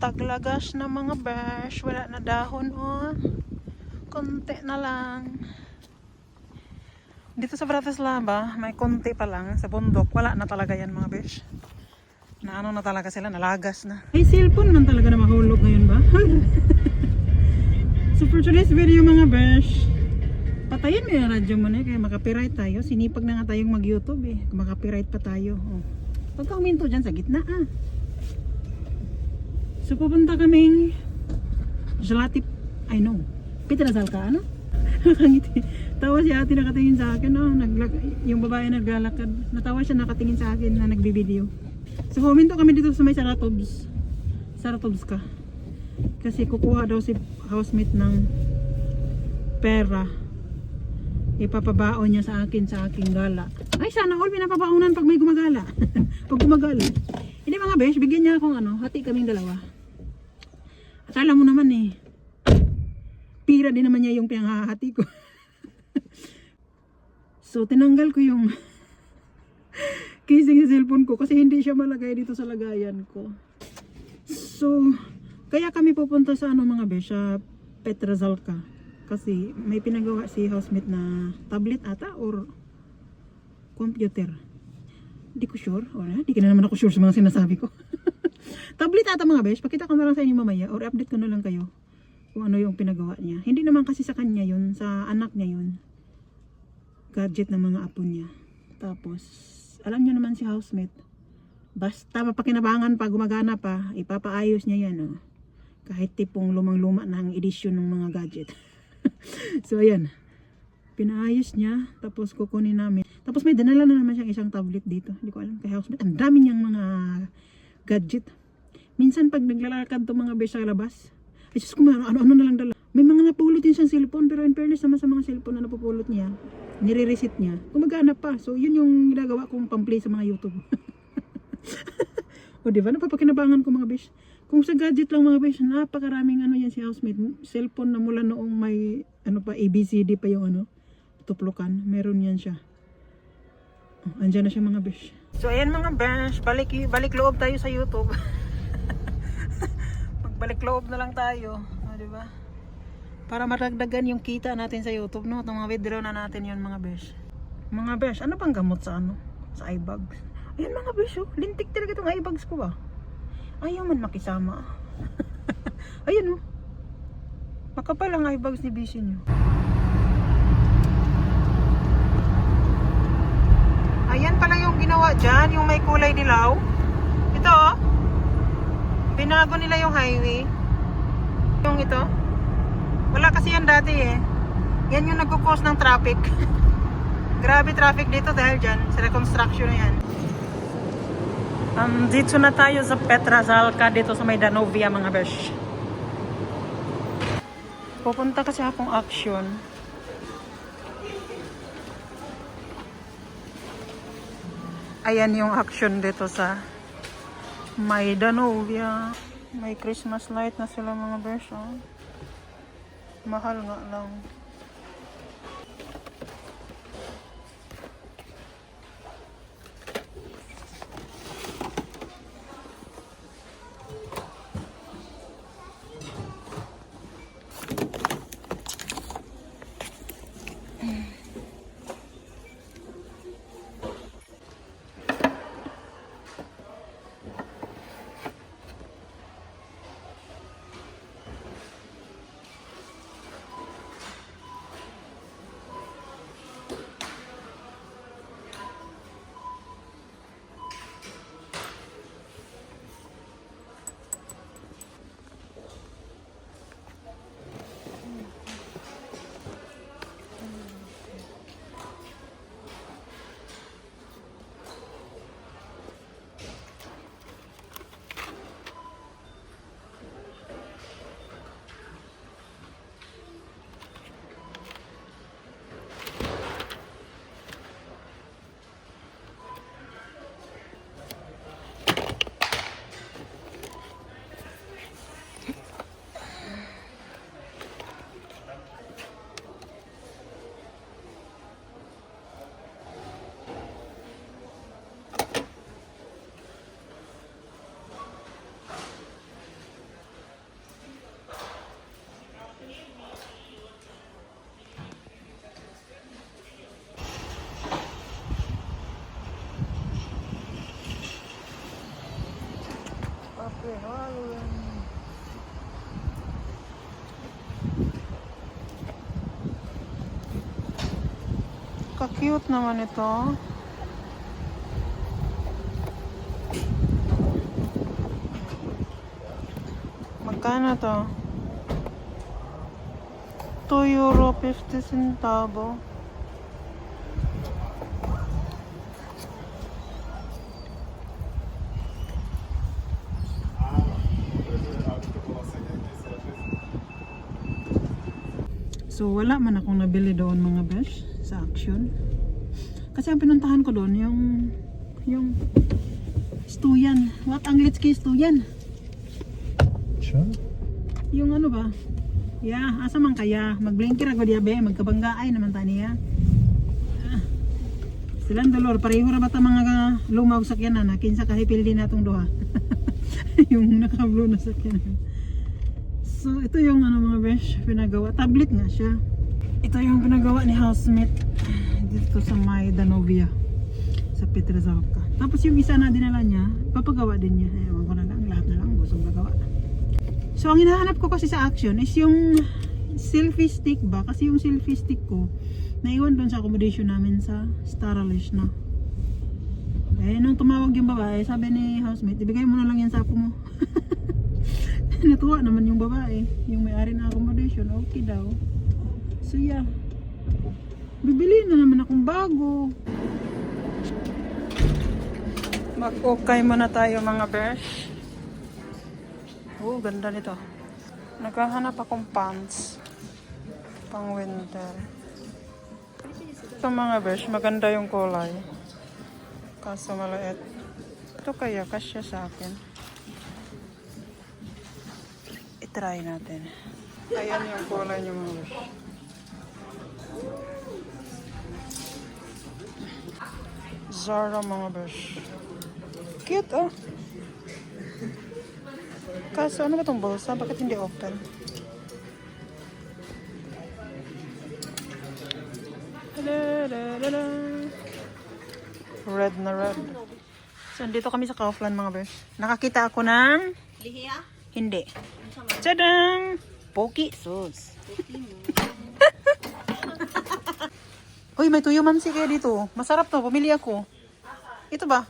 Taglagas na mga besh. Wala na dahon oh. Konti na lang. Dito sa Bratislava, may konti pa lang. Sa bundok, wala na talaga yan mga besh. Na ano na talaga sila, nalagas na. Ay, cellphone man talaga na mahulog ngayon ba? So for today's video mga besh, patayin mo yung radyo mo na kaya makapiright tayo. Sinipag na nga tayong mag YouTube eh. Makapiright pa tayo. Oh. Pagka huminto dyan sa gitna ah. So pupunta kaming Zlatip, I know. Petrazal ka, ano? Nakangiti. Tawa si ate nakatingin sa akin, oh. Yung babae naglalakad. Natawa siya nakatingin sa akin na nagbibideo. So huminto kami dito sa may Saratobska. Kasi kukuha daw si housemate ng pera. Ipapabaon niya sa aking gala. Ay sana all pinapabaonan pag may gumagala. Pag gumagala. Hindi mga besh, bigyan niya akong ano, hati kaming dalawa. At alam mo naman eh, pira din naman niya yung pinanghahati ko. So tinanggal ko yung casing sa cellphone ko kasi hindi siya malagay dito sa lagayan ko. So kaya kami pupunta sa ano mga besh, sa Petrazalka. Kasi may pinagawa si housemate na tablet ata or computer. Hindi ko sure. Hindi ka na naman ako sure sa mga sinasabi ko. Tablet ata mga besh. Pakita ko na lang sa inyo mamaya or update ko na lang kayo kung ano yung pinagawa niya. Hindi naman kasi sa kanya yun, sa anak niya yun. Gadget ng mga apo niya. Tapos, alam niyo naman si housemate. Basta mapakinabangan pa, gumagana pa, ipapaayos niya yan. Oh. Kahit tipong lumang-luma na ang edisyon ng mga gadget. So ayan. Pinaayos niya. Tapos kukunin namin. Tapos may dinala na naman siyang isang tablet dito. Hindi ko alam kay housemate. Ang dami niyang mga gadget. Minsan pag naglalakad to mga besh sa labas, ay sus kung ano-ano na lang dala. May mga napulot din siyang cellphone. Pero in fairness naman sa mga cellphone na napupulot niya, nire-reset niya. Gumagana pa. So yun yung ginagawa kong pamplay sa mga YouTube. O diba? Napapakinabangan ko mga besh. Kung sa gadget lang mga besh, napakaraming ano yan si housemate. Cellphone na mula noong may ano pa, ABCD pa yung ano, tuplukan. Meron yan siya. Oh, andyan na siya mga besh. So ayan mga besh, balik loob tayo sa YouTube. Magbalik loob na lang tayo. O diba? Para maragdagan yung kita natin sa YouTube, no? Itong mga video na natin yun mga besh. Mga besh, ano pang gamot sa ano? Sa eye bags. Ayan mga besh, oh. Lintik talaga itong eye bags ko ba? Ayaw man makisama. Ayun oh. Makapal ang eye bags ni Bishi nyo. Ayan pala yung ginawa dyan, yung may kulay dilaw. Ito oh. Binago nila yung highway. Yung ito. Wala kasi yan dati eh. Yan yung nagkukos ng traffic. Grabe traffic dito dahil dyan. Sa reconstruction na yan. Dito na tayo sa Petrazalka dito sa may Danovia mga besh. Pupunta kasi akong action. Ayan yung action dito sa may Danovia. May Christmas light na sila mga besh. Oh. Mahal nga lang. Ka-cute naman ito. Magkano to? €2.50. So wala man akong nabili doon mga besh sa Action. Kasi ang pinuntahan ko doon yung Stuyan. What Anglitski Stuyan? Siya? Yung ano ba? Yeah, asa man kaya? Magblinker ako diya be, magkabanggaay naman taniya. Silang dolor, pareho ra bata mga lumaw sakyanan na kinsa kahipil din natong duha. Yung naka-blue na sakyanan. So ito yung ano mga besh, pinagawa. Tablet nga siya. Ito yung pinagawa ni housemate dito sa may Danovia sa Petrozavka. Tapos yung isa na dinala niya, papagawa din niya. Ewan ko na lang, lahat na lang gustong magawa. So ang hinahanap ko kasi sa Action is yung selfie stick ba? Kasi yung selfie stick ko naiwan doon sa accommodation namin sa Staralish na. Eh nung tumawag yung babae, sabi ni housemate, ibigay mo na lang yan sa apo mo. Natuwa naman yung babae, yung may-ari ng accommodation, okay daw. So yeah, bibili na naman akong bago. Mag-okay muna tayo mga besh. Oh, ganda nito. Naghahanap akong pants pang winter. Ito mga besh, maganda yung kulay. Kaso maliit. Ito kaya kasya sa akin. I-try natin. Ayan yung kulay niyo mga besh. Zara mga besh. Cute oh. Kaso ano ba itong bulsa? Bakit hindi open? Red na red. So, dito kami sa Kaufland mga besh. Nakakita ako ng... Lihiya? Hindi. Tadang! Poki sauce. Uy, may tuyo mansi kayo dito. Masarap to. Pumili ako. Ito ba?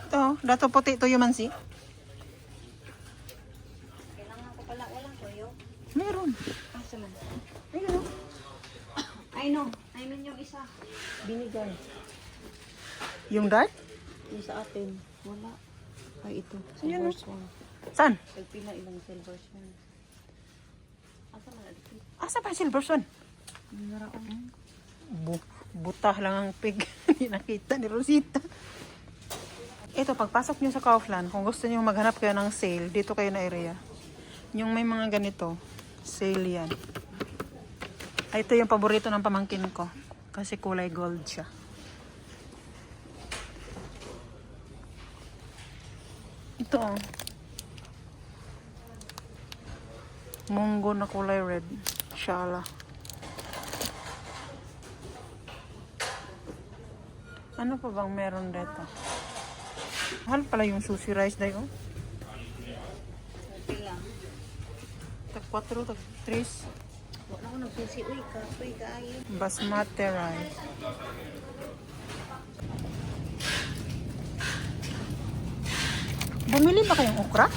Ito. Dato puti tuyo mansi. Kailangan ko pala walang toyo. Meron. Asa man? Ayun. I know. I mean yung isa. Binigay. Yung dark? Yung sa atin. Wala. Ay ito. Yan, Silver no? swan. Saan? Pagpila ilang silver swan. Asa man ito? Asa pa yung silver swan? Naraon. Butah lang ang pig. Hindi nakita ni Rosita. Ito, pagpasok nyo sa Kaufland, kung gusto nyo maghanap kayo ng sale, dito kayo na area. Yung may mga ganito, sale yan. Ay, ito yung paborito ng pamangkin ko. Kasi kulay gold siya. Ito oh. Munggo na kulay red. Shala. Ano pa bang meron dito? Mahal pala yung sushi rice dayo. Okay lang. Tag 4, tag 3. Wala ko nagsusi. Uy, kapoy kaayo. Basmati rice. Bumili ba kayong okra?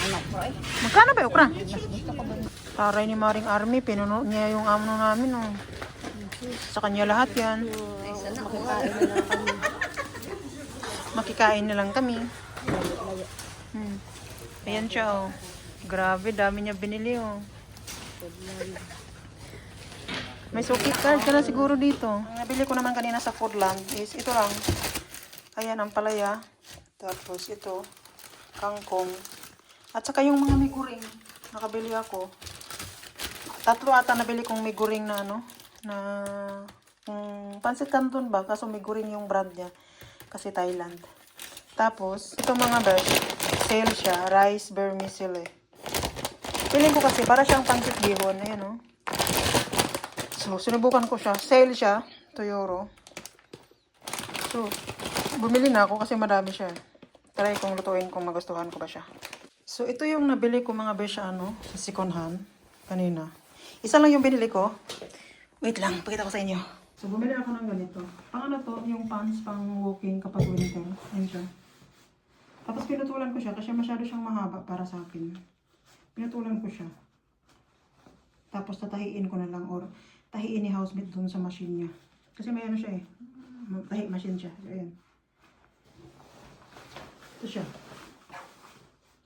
Ano ko eh? Magkano ba yung okra? Taray ni Maring Army, pinuno niya yung amno namin. Oh. Sa kanya lahat yan. Ay, sana makikain na lang kami. Makikain na lang kami. Ayan siya oh. Grabe, dami niya binili oh. May suki card ka na siguro dito. Ang nabili ko naman kanina sa Foodland is ito lang. Ayan ang palaya. Tapos ito, kangkong. At saka yung mga miguring. Nakabili ako. 3 ata nabili kong miguring na ano. Na Pancit Canton ba? Kaso miguring yung brand niya. Kasi Thailand. Tapos, ito mga besh. Sale siya. Rice vermicelli. Piling ko kasi para siyang pancit bihon. Ayan o. So, sinubukan ko siya. Sale siya. €2. So, bumili na ako kasi madami siya. Try kong lutuin kung magustuhan ko ba siya. So, ito yung nabili ko mga besya, sa second hand. Kanina. Isa lang yung binili ko. Wait lang, pakita ko sa inyo. So, bumili ako ng ganito. Pang ano to, yung pants pang walking kapag winter. Yan siya. Tapos pinutulan ko siya kasi masyado siyang mahaba para sa akin. Pinutulan ko siya. Tapos tatahiin ko na lang or tahiin ni housemate dun sa machine niya. Kasi may ano siya tahi machine siya. So, ayan. Ito siya.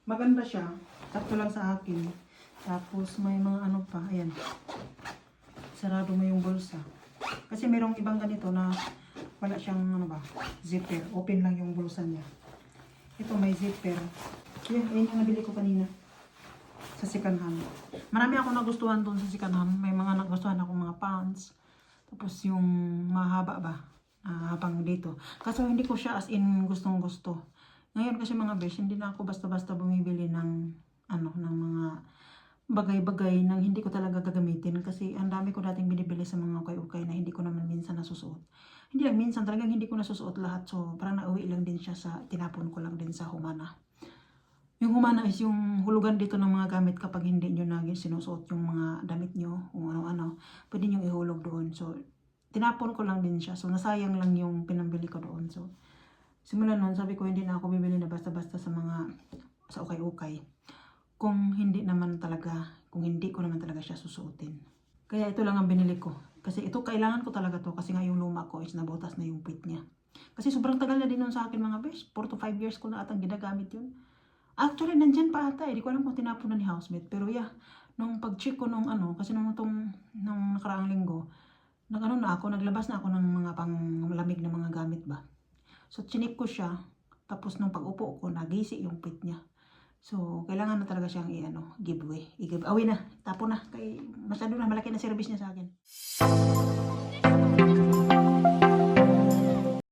Maganda siya. Sakto lang sa akin. Tapos may mga ano pa. Ayan. Sarado mo yung bulsa. Kasi mayroong ibang ganito na wala siyang zipper. Open lang yung bulsa niya. Ito may zipper. Ayan yung nabili ko kanina. Sa second hand. Marami ako nagustuhan doon sa second hand. May mga nagustuhan ako mga pants. Tapos yung mahaba ba? Habang dito. Kaso hindi ko siya as in gustong gusto. Ngayon kasi mga besh, hindi na ako basta-basta bumibili ng ng mga bagay-bagay nang hindi ko talaga gagamitin kasi ang dami ko dating binibili sa mga ukay-ukay na hindi ko naman minsan nasusuot. Hindi lang minsan, talagang hindi ko nasusuot lahat. So parang nauwi lang din siya tinapon ko lang din sa Humana. Yung Humana is yung hulugan dito ng mga gamit kapag hindi nyo na sinusuot yung mga damit nyo o ano-ano. Pwede nyo ihulog doon. So tinapon ko lang din siya. So nasayang lang yung pinambili ko doon. So simula noon, sabi ko hindi na ako bibili na basta-basta sa ukay-ukay. Kung hindi ko naman talaga siya susuotin. Kaya ito lang ang binili ko. Kasi ito, kailangan ko talaga to. Kasi nga yung luma ko is nabutas na yung puwit niya. Kasi sobrang tagal na din nun sa akin mga besh. 4 to 5 years ko na atang ginagamit yun. Actually, nandyan pa ata. Hindi ko alam kung tinapon na ni housemate. Pero yeah, nung pag-check ko nung kasi nung nakaraang linggo, naglabas na ako ng mga panglamig na mga gamit ba. So, chinik ko siya. Tapos, nung pag-upo ko, nagisi yung pit niya. So, kailangan na talaga siyang giveaway. I-give away na. Tapo na. Kaya masyado na malaki na service niya sa akin.